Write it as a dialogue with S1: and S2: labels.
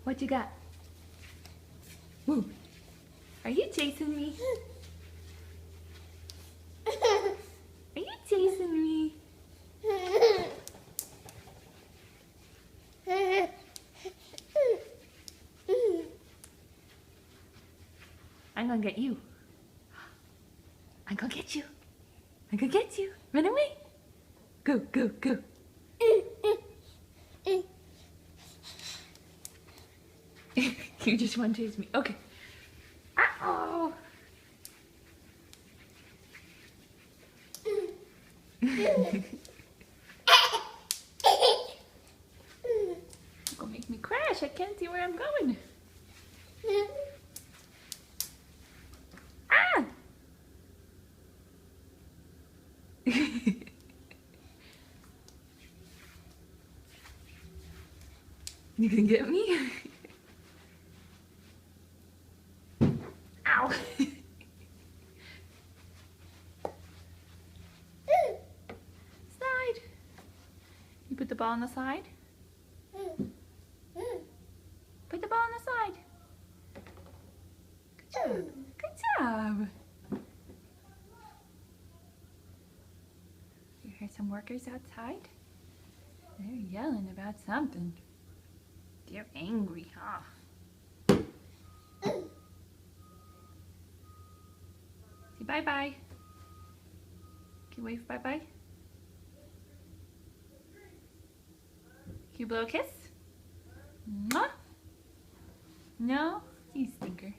S1: What you got? Woo. Are you chasing me? Are you chasing me? I'm gonna get you. I'm gonna get you. I'm gonna get you. Run away. Go, go, go. You just want to chase me. Okay. Uh-oh. You're gonna make me crash. I can't see where I'm going. Ah! You can get me? Ow! Slide. You put the ball on the side? Put the ball on the side. Good job. Good job. You heard some workers outside? They're yelling about something. They're angry, huh? Say bye-bye. Can you wave bye-bye? Can you blow a kiss? Mwah? No? You stinker.